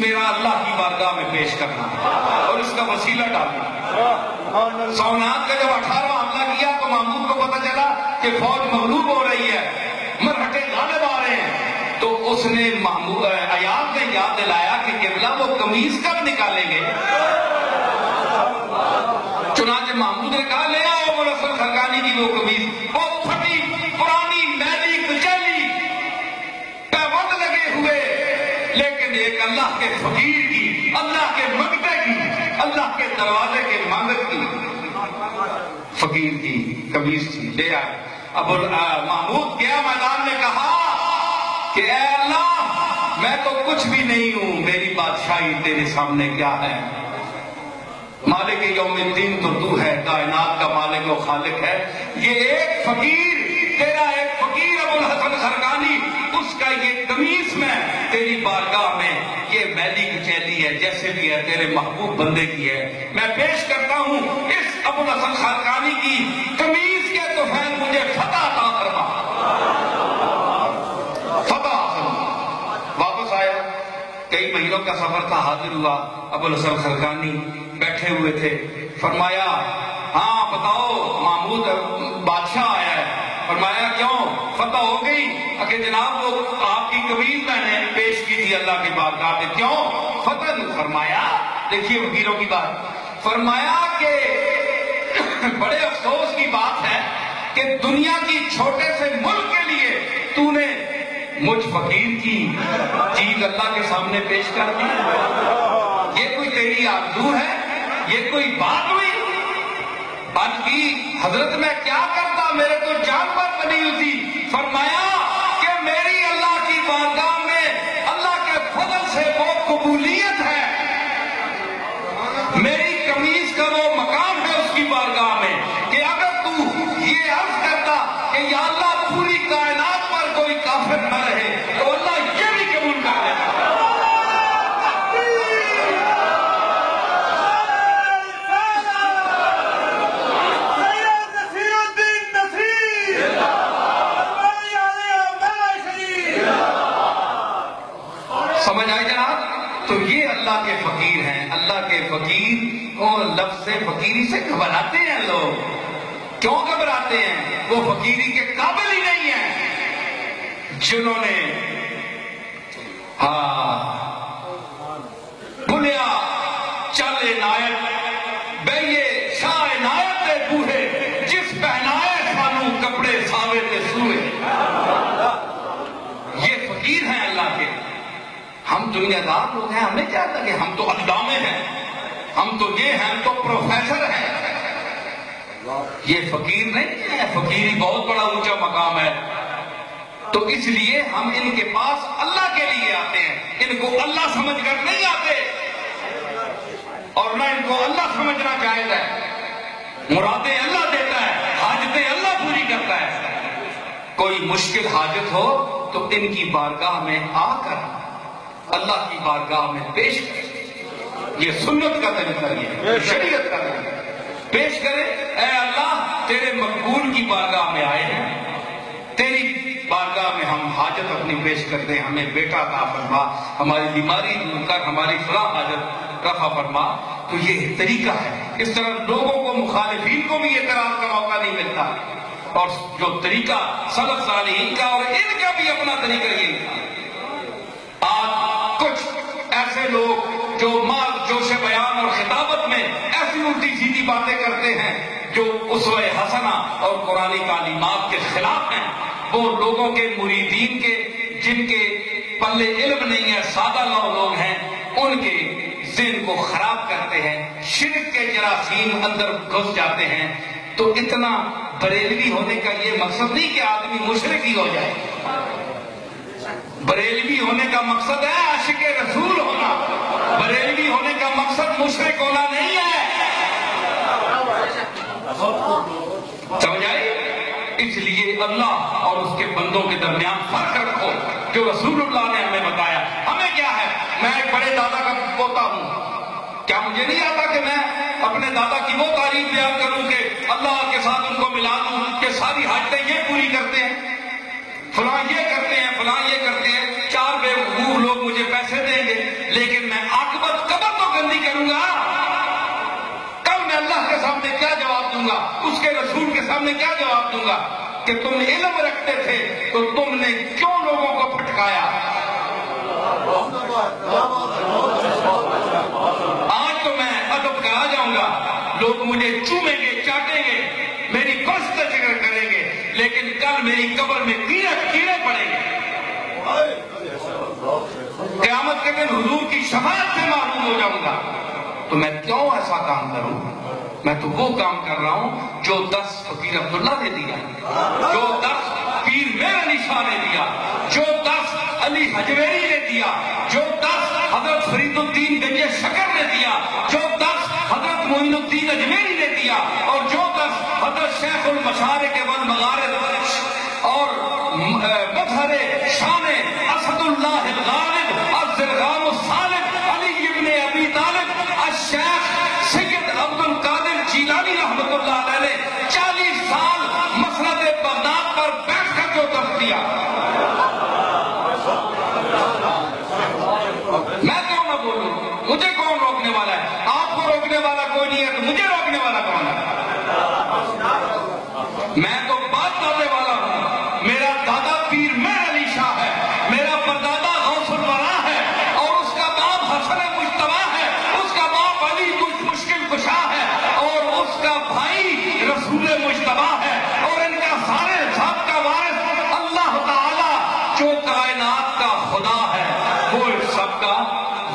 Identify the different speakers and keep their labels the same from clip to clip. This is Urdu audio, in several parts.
Speaker 1: میرا اللہ کی بارگاہ میں پیش کرنا اور اس کا وسیلہ ڈالنا۔ سونات کا جب 18واں حملہ کیا تو محمود کو پتہ چلا کہ فوج مغلوب ہو رہی ہے، مرہٹے غالب آ رہے ہیں، تو اس نے ایاز نے یاد دلایا کہ قبلہ وہ قمیص کب نکالیں گے؟ چنانچہ محمود نے کہا لے آؤ ابو الحسن خرقانی کی وہ قمیص، وہ پھٹی پرانی میلی کچیلی پیبند لگے ہوئے، لیکن ایک اللہ کے فقیر کی، اللہ کے منگتے کی، اللہ کے دروازے کے مانگت کی فقیر کی قمیص تھی، لے آئے۔ ابو محمود گیا میدان میں، کہا کہ اے اللہ میں تو کچھ بھی نہیں ہوں، میری بادشاہی تیرے سامنے کیا ہے؟ مالک یوم الدین تو تو ہے، کائنات کا مالک و خالق ہے۔ یہ ایک فقیر، تیرا ایک فقیر ابو الحسن خرقانی، اس کا یہ قمیص میں تیری بارگاہ میں یہ میلی کچیلی ہے، جیسے بھی ہے تیرے محبوب بندے کی ہے، میں پیش کرتا ہوں اس ابو الحسن خرقانی کی قمیص کے طفیل مجھے فتح عطا فرما۔ فتح واپس آیا، کئی مہینوں کا سفر تھا، حاضر ہوا، ابو الحسن خرقانی بیٹھے ہوئے تھے، فرمایا ہاں بتاؤ محمود بادشاہ آیا ہے۔ فرمایا کیوں، فتح ہو گئی؟ کہ جناب وہ آپ کی قمیص میں نے پیش کی تھی اللہ کی بارگاہ میں، کیوں فتح؟ فرمایا دیکھیے وکیلوں کی بات، فرمایا کہ بڑے افسوس کی بات ہے کہ دنیا کی چھوٹے سے ملک کے لیے تو نے مجھ فقیر کی چیز اللہ کے سامنے پیش کر دی۔ یہ کوئی تیری آرزو ہے؟ یہ کوئی بات ہوئی؟ آج کی حضرت میں کیا کرتا، میرے تو جان پر بنی ہوئی تھی۔ فرمایا کہ میری اللہ کی بارگاہ میں اللہ کے فضل سے وہ قبولیت ہے، میری قمیص کا وہ مقام ہے اس کی بارگاہ میں کہ اگر تو یہ عرض کرتا کہ یا اللہ پوری کائنات پر کوئی کافر نہ رہے تو اللہ یہ بھی قبول کر لیتا۔ سمجھ آئی جناب؟ تو یہ اللہ کے فقیر ہیں، اللہ کے فقیر، اور لفظ فقیری سے گھبراتے ہیں لوگ، کیوں گھبراتے ہیں؟ وہ فقیری کے قابل ہی نہیں ہیں، جنہوں نے بھولیا چل عنایت بیے شاہ عنایت دے بوہے، جس پہنائے سانو کپڑے ساوے تے سوئے۔ یہ فقیر ہیں اللہ کے۔ ہم دنیا دار لوگ ہیں، ہمیں کیا لگے، ہم تو علامے ہیں، ہم تو یہ ہیں، ہم تو پروفیسر ہیں۔ یہ فقیر نہیں ہے، فقیری بہت بڑا اونچا مقام ہے۔ تو اس لیے ہم ان کے پاس اللہ کے لیے آتے ہیں، ان کو اللہ سمجھ کر نہیں آتے، اور نہ ان کو اللہ سمجھنا جائز ہے۔ مرادیں اللہ دیتا ہے، حاجتیں اللہ پوری کرتا ہے۔ کوئی مشکل حاجت ہو تو ان کی بارگاہ میں آ کر اللہ کی بارگاہ میں پیش کرے، یہ سنت کا طریقہ، یہ شریعت کا طریقہ، پیش کرے۔ اے اللہ تیرے مقبول کی بارگاہ میں آئے ہیں، تیری بارگاہ میں ہم حاجت اپنی پیش کرتے ہیں، ہمیں بیٹا عطا فرما، ہماری بیماری دور کر، ہماری فلاں حاجت رفع فرما۔ تو یہ طریقہ ہے۔ اس طرح لوگوں کو، مخالفین کو بھی اعتراض کا موقع نہیں ملتا، اور جو طریقہ سلف صالحین کا اور ان کا بھی اپنا طریقہ یہی تھا۔ آج کچھ ایسے لوگ جو مال جوش بیان اور خطابت میں ایسی الٹی سیدھی باتیں کرتے ہیں جو اسوہ حسنہ اور قرآنی تعلیمات کے خلاف ہیں، وہ لوگوں کے مریدین کے، جن کے پلے علم نہیں ہے، سادہ لوگ ہیں، ان کے ذہن کو خراب کرتے ہیں، شرک کے جراثیم اندر گھس جاتے ہیں۔ تو اتنا بریلوی ہونے کا یہ مقصد نہیں کہ آدمی مشرک ہی ہو جائے، بریلوی ہونے کا مقصد ہے عاشق رسول ہونا، بریلوی ہونے کا مقصد مشرک ہونا نہیں ہے۔ سمجھ آئی؟ اس لیے اللہ اور اس کے بندوں کے درمیان فرق رکھو، جو رسول اللہ نے ہمیں بتایا۔ ہمیں کیا ہے، میں ایک بڑے دادا کا پوتا ہوں، کیا مجھے نہیں آتا کہ میں اپنے دادا کی وہ تعریف بیان کروں کہ اللہ کے ساتھ ان کو ملا دوں کہ ساری حاجتیں یہ پوری کرتے ہیں، فلاں یہ کرتے ہیں، فلاں یہ کرتے ہیں، چار بے وقوف لوگ مجھے پیسے دیں گے لیکن میں دوں گا، اس کے رسول کے سامنے کیا جواب دوں گا کہ تم علم رکھتے تھے تو تم نے کیوں لوگوں کو پھٹکایا؟ آج تو میں ادب کا آ جاؤں گا، لوگ مجھے چومیں گے، چاٹیں گے، میری پرستش کریں گے، لیکن کل میری قبر میں کیڑے پڑیں گے۔ قیامت کے دن حضور کی شفاعت سے معلوم ہو جاؤں گا۔ تو میں کیوں ایسا کام کروں؟ میں تو وہ کام کر رہا ہوں جو درس فقیر عبداللہ نے دیا، جو درس پیر میر علی شاہ نے دیا، جو درس علی حجویری نے دیا، جو درس حضرت فرید الدین گنج شکر نے دیا، جو درس حضرت معین الدین اجمیری نے دیا، اور جو درس حضرت شیخ المشارق والمغارب اور مظہر شان اسد اللہ الغالب الزرغام الصالح علی ابن ابی طالب الشیخ سید عبد القادر جیلانی رحمۃ اللہ علیہ نے 40 سال مسند بغداد پر بیٹھ کر جو درس دیا، میں کیوں نہ بولوں؟ مجھے کون روکنے والا ہے؟ آپ کو روکنے والا کوئی نہیں ہے تو مجھے روکنے والا کون ہے؟ میں تو بات دادے والا ہوں، میرا دادا پیر میر علی شاہ ہے، میرا پردادا غوث الورا ہے، اور اس کا باپ حسن مجتبی ہے، اس کا باپ علی مشکل کشا ہے، اور اس کا بھائی رسول مجتبی ہے، اور ان کا سارے ذات کا وارث اللہ تعالی جو کائنات کا خدا ہے، وہ سب کا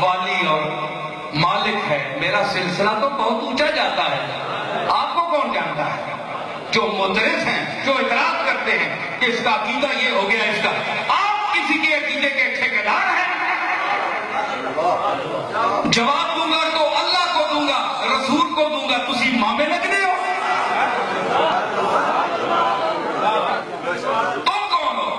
Speaker 1: والی اور مالک ہے۔ میرا سلسلہ تو بہت اونچا جاتا ہے، آپ کو کون جانتا ہے؟ جو معترض ہیں، جو اعتراض کرتے ہیں کہ اس کا عقیدہ یہ ہو گیا، اس کا، آپ کسی کے عقیدے کے ٹھیکیدار ہیں؟ جواب دوں گا تو اللہ کو دوں گا، رسول کو دوں گا، تسی مامے لگنے ہو؟ تم کون ہو؟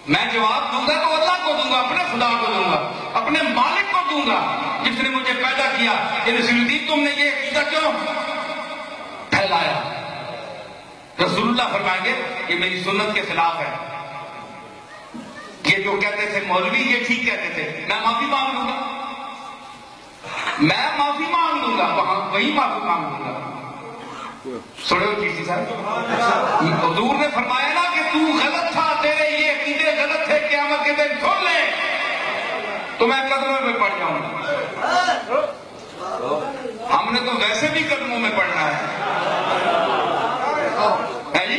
Speaker 1: میں جواب دوں گا تو اللہ کو دوں گا، اپنے خدا کو دوں گا، اپنے مالک کو دوں گا جس نے مجھے پیدا کیا کہ رسول الدین تم نے یہ عقیدہ کیوں پھیلایا؟ رسول اللہ فرمائیں گے یہ میری سنت کے خلاف ہے، یہ جو کہتے تھے مولوی یہ ٹھیک کہتے تھے، میں معافی مانگ لوں گا، میں معافی مانگ لوں گا، وہی معافی مانگ لوں گا۔ سنو چیزی صاحب، حضور نے فرمایا نا کہ تو غلط تھا، تیرے یہ عقیدے غلط تھے، قیامت کے دن سن لے تو میں قدموں میں پڑ جاؤں گا۔ ہم نے تو ویسے بھی قدموں میں پڑنا ہے جی،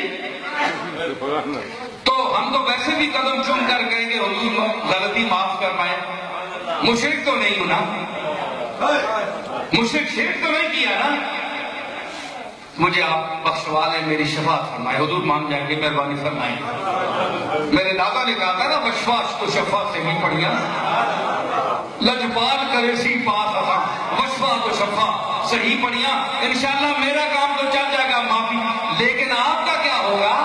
Speaker 1: تو ہم تو ویسے بھی قدم چوم کر کہیں گے حضور غلطی معاف فرمائے۔ مشرک تو نہیں ہوں نا، مشرک شرک تو نہیں کیا نا، مجھے آپ بخشوا لیں، میری شفاعت فرمائے۔ حضور مان جائیں گے، مہربانی فرمائیں۔ میرے دادا نے کہا تھا نا بشواس تو شفاعت سے نہیں پڑھیا، لجپال کرے سی پاس افا، بشوا تو شفاعت صحیح پڑھیا۔ انشاءاللہ میرا کام تو چل جائے گا معافی، لیکن آپ کا کیا ہوگا؟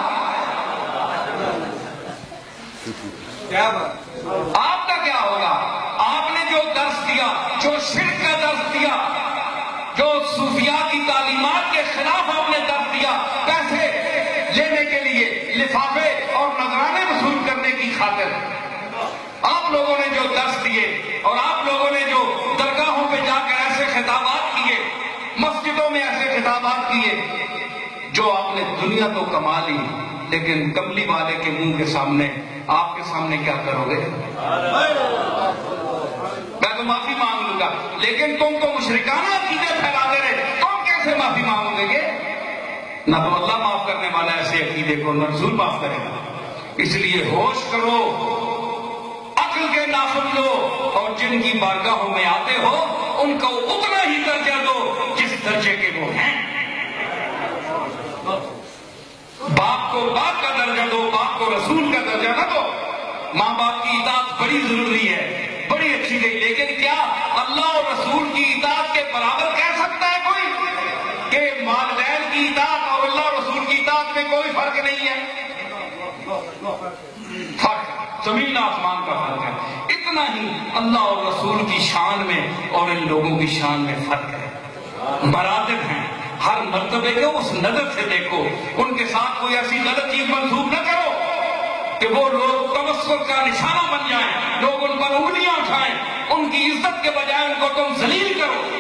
Speaker 1: آپ کا کیا ہوگا؟ آپ نے جو درس دیا، جو شرک کا درس دیا، جو صوفیاء کی تعلیمات کے خلاف آپ نے درس دیا، پیسے لینے کے لیے، لفافے اور نذرانے وصول کرنے کی خاطر آپ لوگوں نے جو درس دیے، اور آپ لوگوں نے جو درگاہوں پہ جا کر ایسے خطابات کیے، مسجدوں میں ایسے خطابات کیے، جو آپ نے دنیا تو کما لی، لیکن کملی والے کے منہ کے سامنے آپ کے سامنے کیا کرو گے؟ میں تو معافی مانگ لوں گا، لیکن تم تو مشرکانہ عقیدے پھیلاتے رہے، تم کیسے معافی مانگو گے؟ نہ تو اللہ معاف کرنے والا ایسے عقیدے کو، نہ رسول معاف کرے گا۔ اس لیے ہوش کرو، عقل کے نافذ لو، اور جن کی بارگاہوں میں آتے ہو ان کو اتنا ہی درجہ دو جس درجے کے وہ ہیں۔ باپ کو باپ کا درجہ دو، باپ کو رسول کا درجہ نہ دو۔ ماں باپ کی اطاعت بڑی ضروری ہے، بڑی اچھی گئی، لیکن کیا اللہ اور رسول کی اطاعت کے برابر کہہ سکتا ہے کوئی کہ والدین کی اطاعت اور اللہ اور رسول کی اطاعت میں کوئی فرق نہیں ہے؟ فرق زمین آسمان کا فرق ہے۔ اتنا ہی اللہ اور رسول کی شان میں اور ان لوگوں کی شان میں فرق ہے، مراتب ہیں۔ ہر مرتبے کو اس نظر سے دیکھو، ان کے ساتھ کوئی ایسی غلط چیز منسوخ نہ کرو کہ وہ لوگ تمسخر کا نشانہ بن جائیں، لوگ ان پر انگلیاں اٹھائیں، ان کی عزت کے بجائے ان کو تم ذلیل کرو۔